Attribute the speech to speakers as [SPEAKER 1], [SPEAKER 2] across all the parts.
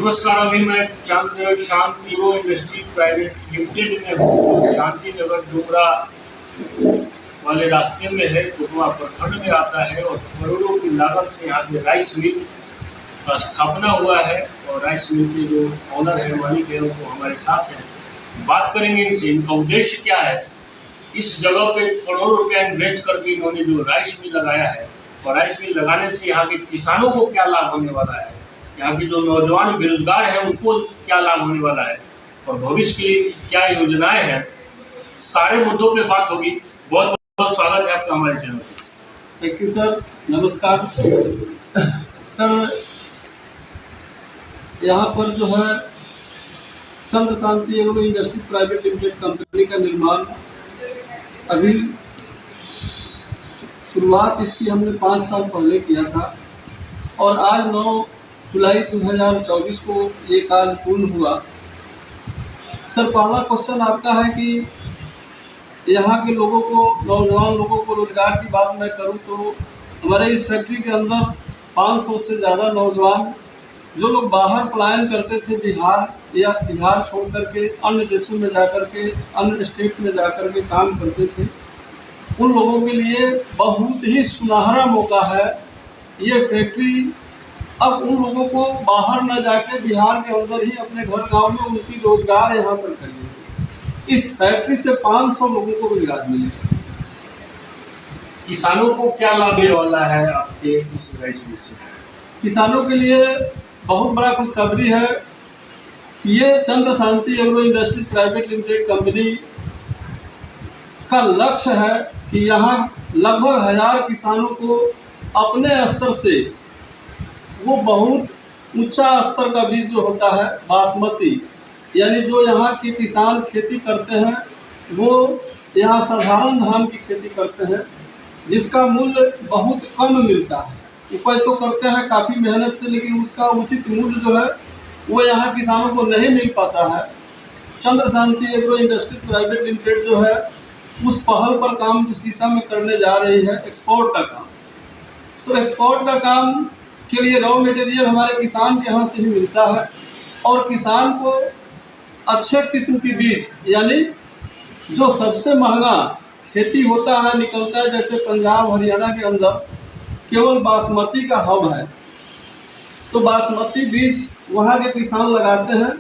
[SPEAKER 1] नमस्कार। अभी मैं शांति एग्रो इंडस्ट्री प्राइवेट लिमिटेड में हूँ, शांति नगर डुमरा वाले रास्ते में है, डुमरा प्रखंड में आता है और करोड़ों की लागत से यहाँ पे राइस मिल का स्थापना हुआ है। और राइस मिल के जो ऑनर है, मालिक है, वो हमारे साथ हैं। बात करेंगे इनसे, इनका उद्देश्य क्या है, इस जगह पे करोड़ों रुपया इन्वेस्ट करके इन्होंने जो राइस मिल लगाया है और राइस मिल लगाने से यहाँ के किसानों को क्या लाभ होने वाला है, यहाँ के जो नौजवान बेरोजगार हैं उनको क्या लाभ होने वाला है और भविष्य के लिए क्या योजनाएं हैं, सारे मुद्दों पे बात होगी। बहुत बहुत स्वागत है आपका हमारे चैनल पे।
[SPEAKER 2] Thank you sir. नमस्कार सर। यहाँ पर जो है Chandra Shanti agro industries private limited company का निर्माण अभी शुरुआत इसकी हमने 5 साल पहले किया था और आज 9 जुलाई 2024 को ये कार्य पूर्ण हुआ। सर, पहला क्वेश्चन आपका है कि यहाँ के लोगों को, नौजवान लोगों को रोजगार की बात मैं करूँ तो हमारे इस फैक्ट्री के अंदर 500 से ज़्यादा नौजवान जो लोग बाहर पलायन करते थे, बिहार या बिहार छोड़ करके अन्य देशों में जाकर के, अन्य स्टेट में जाकर के काम करते थे, उन लोगों के लिए बहुत ही सुनहरा मौका है ये फैक्ट्री। अब उन लोगों को बाहर न जाके बिहार के अंदर ही अपने घर गांव में उनकी रोजगार यहाँ पर करेंगे। इस फैक्ट्री से 500 लोगों को रोजगार मिलेगा।
[SPEAKER 1] किसानों को क्या लाभ होने वाला है आपके उस राइस मिल से?
[SPEAKER 2] किसानों के लिए बहुत बड़ा खुशखबरी है कि ये Chandra Shanti agro industries private limited company का लक्ष्य है कि यहाँ लगभग 1000 किसानों को अपने स्तर से, वो बहुत ऊंचा स्तर का बीज जो होता है बासमती, यानी जो यहाँ के किसान खेती करते हैं वो यहाँ साधारण धान की खेती करते हैं जिसका मूल्य बहुत कम मिलता है। उपज तो करते हैं काफ़ी मेहनत से, लेकिन उसका उचित मूल्य जो है वो यहाँ किसानों को नहीं मिल पाता है। Chandra Shanti agro industries private limited जो है उस पहल पर काम उस दिशा में करने जा रही है, एक्सपोर्ट का काम। तो एक्सपोर्ट का काम के लिए रॉ मटेरियल हमारे किसान के यहाँ से ही मिलता है और किसान को अच्छे किस्म की बीज, यानी जो सबसे महंगा खेती होता है निकलता है, जैसे पंजाब हरियाणा के अंदर केवल बासमती का हब है, तो बासमती बीज वहाँ के किसान लगाते हैं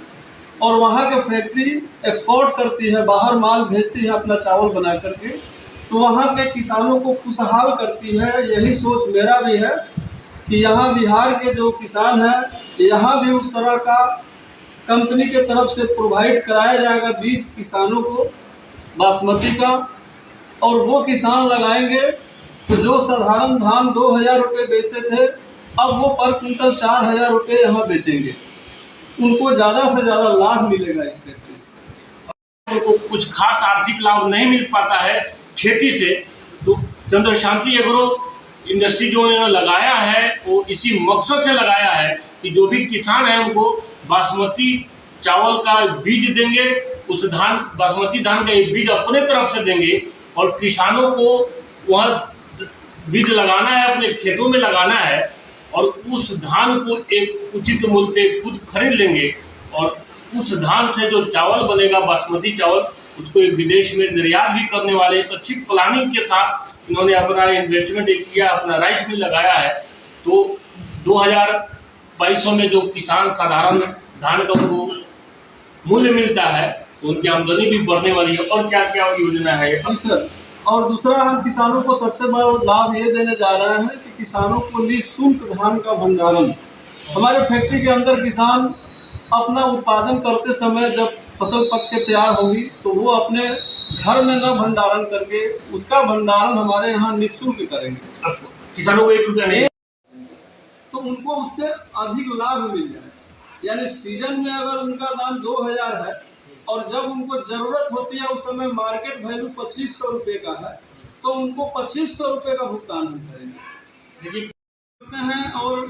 [SPEAKER 2] और वहाँ के फैक्ट्री एक्सपोर्ट करती है, बाहर माल भेजती है अपना चावल बना करके, तो वहाँ के किसानों को खुशहाल करती है। यही सोच मेरा भी है कि यहाँ बिहार के जो किसान हैं, यहाँ भी उस तरह का कंपनी के तरफ से प्रोवाइड कराया जाएगा बीज किसानों को बासमती का, और वो किसान लगाएंगे तो जो साधारण धान 2000 रुपये बेचते थे, अब वो पर क्विंटल 4000 रुपये यहाँ बेचेंगे। उनको ज़्यादा से ज़्यादा लाभ मिलेगा इस फैक्ट्री से।
[SPEAKER 1] उनको कुछ खास आर्थिक लाभ नहीं मिल पाता है खेती से, तो चंद्र शांति एग्रो इंडस्ट्री जो उन्होंने लगाया है वो इसी मकसद से लगाया है कि जो भी किसान है उनको बासमती चावल का बीज देंगे, उस धान बासमती धान का एक बीज अपने तरफ से देंगे और किसानों को वह बीज लगाना है, अपने खेतों में लगाना है और उस धान को एक उचित मूल्य पे खुद खरीद लेंगे और उस धान से जो चावल बनेगा बासमती चावल, उसको एक विदेश में निर्यात भी करने वाले एक अच्छी प्लानिंग के साथ इन्होंने अपना इन्वेस्टमेंट किया, अपना राइस मिल लगाया है। तो 2200 में जो किसान साधारण धान का उनको मूल्य मिलता है तो उनकी आमदनी भी बढ़ने वाली है। और क्या क्या योजना है?
[SPEAKER 2] जी सर, और दूसरा हम किसानों को सबसे बड़ा लाभ ये देने जा रहे हैं कि किसानों को निःशुल्क धान का भंडारण। हमारे फैक्ट्री के अंदर किसान अपना उत्पादन करते समय जब फसल पक के तैयार होगी तो वो अपने घर में न भंडारण करके उसका भंडारण हमारे यहाँ निःशुल्क करेंगे।
[SPEAKER 1] किसानों को 1 रुपया नहीं,
[SPEAKER 2] तो उनको उससे अधिक लाभ मिल जाए। यानी सीजन में अगर उनका दाम 2000 है और जब उनको ज़रूरत होती है उस समय मार्केट वैल्यू 2500 रुपये का है, तो उनको 2500 रुपये का भुगतान हम करेंगे करते हैं। और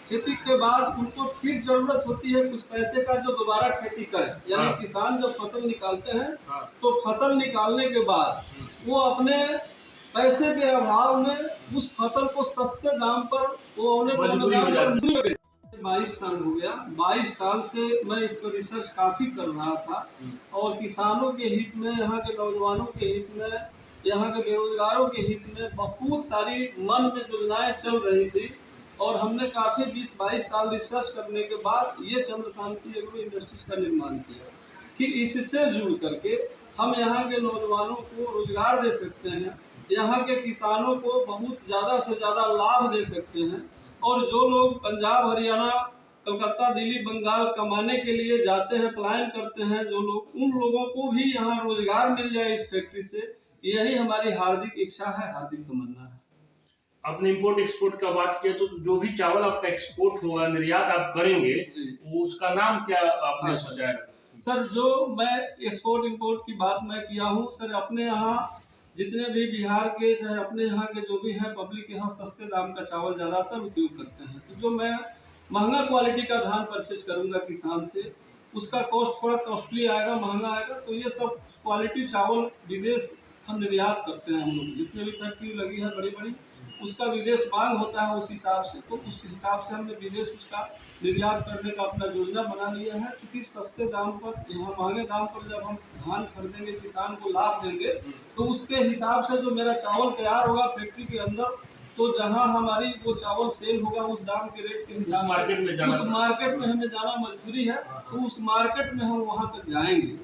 [SPEAKER 2] खेती के बाद उनको फिर ज़रूरत होती है कुछ पैसे का जो दोबारा खेती करें। यानी किसान जब फसल निकालते हैं तो फसल निकालने के बाद वो अपने पैसे के अभाव में उस फसल को सस्ते दाम पर वो 22 साल हो गया। 22 साल से मैं इस पर रिसर्च काफ़ी कर रहा था और किसानों के हित में, यहाँ के नौजवानों के हित में, यहाँ के बेरोजगारों के हित में बहुत सारी मन में योजनाएं चल रही थी और हमने काफ़ी 20-22 साल रिसर्च करने के बाद ये चंद्र शांति एग्रो इंडस्ट्रीज का निर्माण किया कि इससे जुड़ करके हम यहाँ के नौजवानों को रोजगार दे सकते हैं, यहाँ के किसानों को बहुत ज़्यादा से ज़्यादा लाभ दे सकते हैं और जो लोग पंजाब, हरियाणा, कलकत्ता, दिल्ली, बंगाल कमाने के लिए जाते हैं, पलायन करते हैं जो लोग, उन लोगों को भी यहाँ रोजगार मिल जाए इस फैक्ट्री से, यही हमारी हार्दिक इच्छा है, हार्दिक तमन्ना है।
[SPEAKER 1] आपने इंपोर्ट एक्सपोर्ट का बात किया, तो जो भी चावल आपका एक्सपोर्ट होगा, निर्यात आप करेंगे, वो उसका नाम क्या आपने सोचा है?
[SPEAKER 2] सर, जो मैं एक्सपोर्ट इंपोर्ट की बात मैं किया हूँ सर, अपने यहाँ जितने भी बिहार के, चाहे अपने यहाँ के जो भी हैं पब्लिक, यहाँ सस्ते दाम का चावल ज़्यादातर उपयोग करते हैं। तो जो मैं महंगा क्वालिटी का धान परचेज करूँगा किसान से, उसका कॉस्ट थोड़ा कॉस्टली आएगा, महंगा आएगा। तो ये सब क्वालिटी चावल विदेश हम निर्यात करते हैं। हम लोग जितने भी फैक्ट्री लगी है बड़ी बड़ी, उसका विदेश मांग होता है उस हिसाब से, तो उस हिसाब से हमने विदेश उसका निर्यात करने का अपना योजना बना लिया है। क्योंकि सस्ते दाम पर, यहाँ महंगे दाम पर जब हम धान खरीदेंगे, किसान को लाभ देंगे, तो उसके हिसाब से जो मेरा चावल तैयार होगा फैक्ट्री के अंदर, तो जहाँ हमारी वो चावल सेल होगा उस दाम के रेट के हिसाब से उस मार्केट में हमें जाना मजबूरी है, तो उस मार्केट में हम वहाँ तक जाएंगे।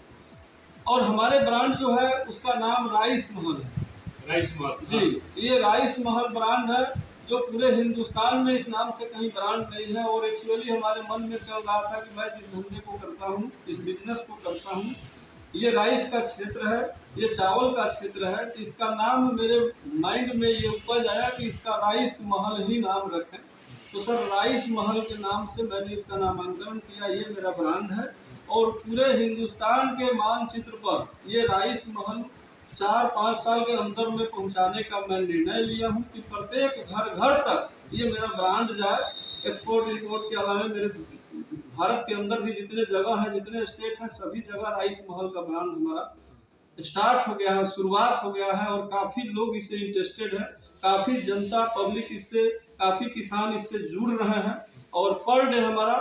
[SPEAKER 2] और हमारे ब्रांड जो है उसका नाम राइस महल है।
[SPEAKER 1] राइस महल
[SPEAKER 2] जी, ये राइस महल ब्रांड है जो पूरे हिंदुस्तान में इस नाम से कहीं ब्रांड नहीं है। और एक्चुअली हमारे मन में चल रहा था कि मैं जिस धंधे को करता हूँ, इस बिजनेस को करता हूँ, ये राइस का क्षेत्र है, ये चावल का क्षेत्र है, तो इसका नाम मेरे माइंड में ये उपज आया कि इसका राइस महल ही नाम रखें। तो सर, राइस महल के नाम से मैंने इसका नामांकन किया, ये मेरा ब्रांड है। और पूरे हिंदुस्तान के मानचित्र पर ये राइस महल 4-5 साल के अंदर में पहुंचाने का मैं निर्णय लिया हूं कि प्रत्येक घर घर तक ये मेरा ब्रांड जाए। एक्सपोर्ट इंपोर्ट के अलावा मेरे भारत के अंदर भी जितने जगह हैं, जितने स्टेट हैं, सभी जगह राइस महल का ब्रांड हमारा स्टार्ट हो गया है, शुरुआत हो गया है और काफ़ी लोग इससे इंटरेस्टेड हैं, काफ़ी जनता पब्लिक इससे, काफ़ी किसान इससे जुड़ रहे हैं। और पर डे हमारा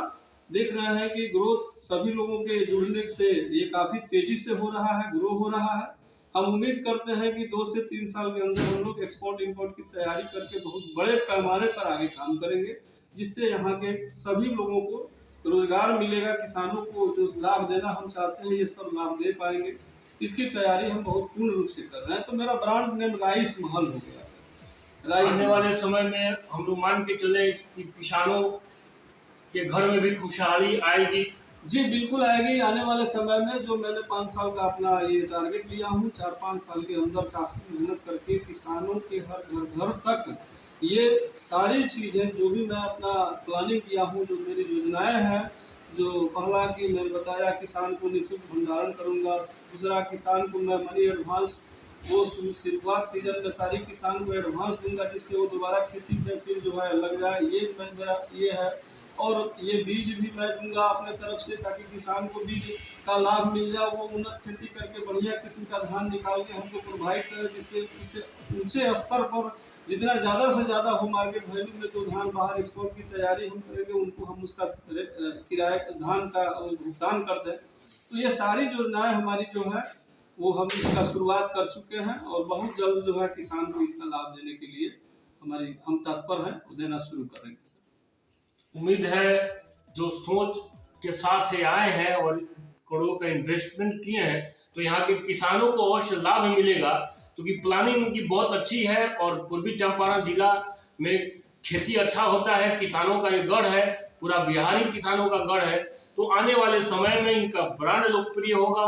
[SPEAKER 2] देख रहे हैं कि ग्रोथ सभी लोगों के जुड़ने से ये काफ़ी तेज़ी से हो रहा है, ग्रो हो रहा है। हम उम्मीद करते हैं कि 2 से 3 साल के अंदर हम लोग एक्सपोर्ट इंपोर्ट की तैयारी करके बहुत बड़े पैमाने पर आगे काम करेंगे, जिससे यहाँ के सभी लोगों को रोजगार मिलेगा। किसानों को जो लाभ देना हम चाहते हैं, ये सब लाभ दे पाएंगे। इसकी तैयारी हम बहुत पूर्ण रूप से कर रहे हैं। तो मेरा ब्रांड नेम राइस महल हो गया सर।
[SPEAKER 1] आने वाले समय में हम लोग मान के चले कि किसानों के घर में भी खुशहाली आएगी।
[SPEAKER 2] जी बिल्कुल आएगी। आने वाले समय में जो मैंने 5 साल का अपना ये टारगेट लिया हूँ, 4-5 साल के अंदर काफ़ी मेहनत करके किसानों के हर घर तक ये सारी चीज़ें जो भी मैं अपना प्लानिंग किया हूँ, जो मेरी योजनाएं हैं, जो पहला कि मैंने बताया किसान को निःशुल्क भंडारण करूँगा, दूसरा किसान को मैं मनी एडवांस वो शुरुआत सीजन में सारी किसान को एडवांस दूंगा, जिससे वो दोबारा खेती में फिर जो है लग जाए, ये मेरा ये है। और ये बीज भी मैं दूंगा अपने तरफ से, ताकि किसान को बीज का लाभ मिल जाए, वो उन्नत खेती करके बढ़िया किस्म का धान निकाल के हमको प्रोवाइड करें, जिससे इसे ऊंचे स्तर पर जितना ज़्यादा से ज़्यादा हो मार्केट वैल्यू में जो धान बाहर एक्सपोर्ट की तैयारी हम करेंगे, उनको हम उसका किराए धान का भुगतान कर दें। तो ये सारी योजनाएं हमारी जो है वो हम इसका शुरुआत कर चुके हैं और बहुत जल्द जो है किसान को इसका लाभ देने के लिए हम तत्पर हैं, देना शुरू करेंगे।
[SPEAKER 1] उम्मीद है जो सोच के साथ ये आए हैं और करोड़ों का इन्वेस्टमेंट किए हैं, तो यहाँ के किसानों को अवश्य लाभ मिलेगा, क्योंकि प्लानिंग उनकी बहुत अच्छी है। और पूर्वी चंपारण जिला में खेती अच्छा होता है, किसानों का ये गढ़ है, पूरा बिहारी किसानों का गढ़ है। तो आने वाले समय में इनका ब्रांड लोकप्रिय होगा।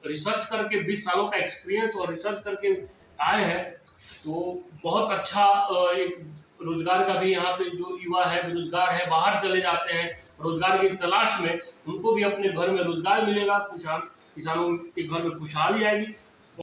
[SPEAKER 1] रिसर्च करके 20 सालों का एक्सपीरियंस और रिसर्च करके आए हैं, तो बहुत अच्छा एक रोजगार का भी यहाँ पे जो युवा है, बेरोजगार है, बाहर चले जाते हैं रोजगार की तलाश में, उनको भी अपने घर में रोजगार मिलेगा, किसानों के घर में खुशहाली आएगी।